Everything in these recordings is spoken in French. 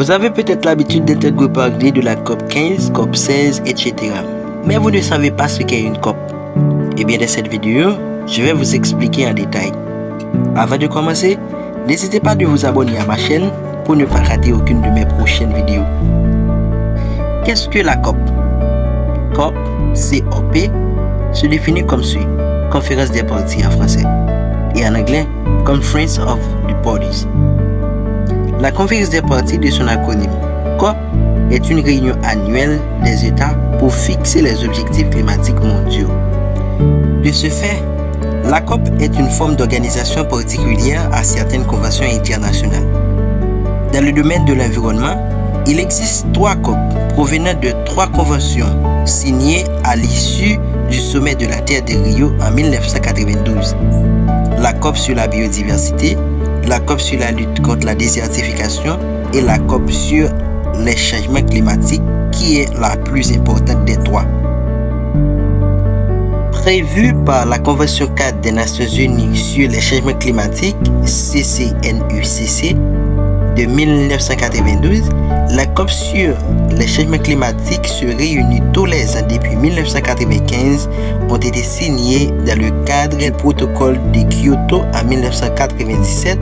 Vous avez peut-être l'habitude d'entendre parler de la COP 15, COP 16, etc. Mais vous ne savez pas ce qu'est une COP. Eh bien, dans cette vidéo, je vais vous expliquer en détail. Avant de commencer, n'hésitez pas de vous abonner à ma chaîne pour ne pas rater aucune de mes prochaines vidéos. Qu'est-ce que la COP? COP, C-O-P, se définit comme suit: Conférence des parties en français, et en anglais, Conference of the Parties. La conférence des parties de son acronyme COP est une réunion annuelle des États pour fixer les objectifs climatiques mondiaux. De ce fait, la COP est une forme d'organisation particulière à certaines conventions internationales. Dans le domaine de l'environnement, il existe 3 COP provenant de 3 conventions signées à l'issue du sommet de la Terre de Rio en 1992. La COP sur la biodiversité, la COP sur la lutte contre la désertification et la COP sur les changements climatiques, qui est la plus importante des 3. Prévue par la Convention 4 des Nations Unies sur les changements climatiques, CCNUCC, de 1992, la COP sur les changements climatiques se réunit tous les ans depuis 1995, ont été signés dans le cadre du protocole de Kyoto en 1997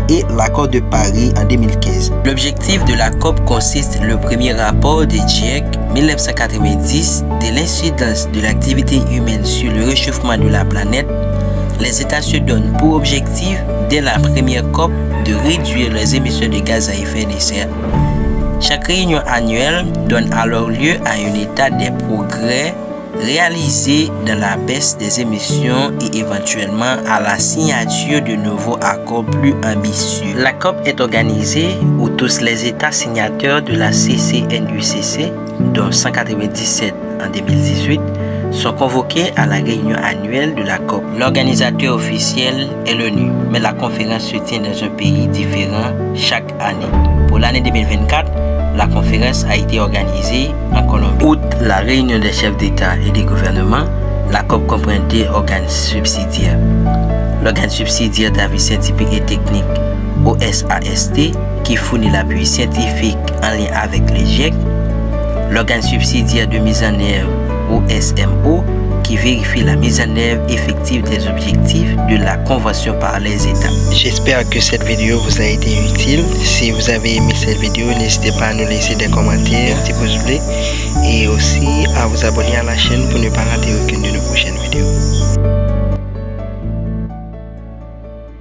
et l'accord de Paris en 2015. L'objectif de la COP consiste le premier rapport du GIEC 1990 de l'incidence de l'activité humaine sur le réchauffement de la planète. Les États se donnent pour objectif, dès la première COP, de réduire les émissions de gaz à effet de serre. Chaque réunion annuelle donne alors lieu à un état des progrès réalisés dans la baisse des émissions et éventuellement à la signature de nouveaux accords plus ambitieux. La COP est organisée où tous les États signataires de la CCNUCC, dont 197 en 2018, sont convoqués à la réunion annuelle de la COP. L'organisateur officiel est l'ONU, mais la conférence se tient dans un pays différent chaque année. Pour l'année 2024, la conférence a été organisée en Colombie. Outre la réunion des chefs d'État et des gouvernements, la COP comprend 2 organes subsidiaires. L'organe subsidiaire d'avis scientifique et technique, OSAST, qui fournit l'appui scientifique en lien avec les GIEC. L'organe subsidiaire de mise en œuvre, OSMO, qui vérifie la mise en œuvre effective des objectifs de la Convention par les États. J'espère que cette vidéo vous a été utile. Si vous avez aimé cette vidéo, n'hésitez pas à nous laisser des commentaires, un petit pouce bleu, et aussi à vous abonner à la chaîne pour ne pas rater aucune de nos prochaines vidéos.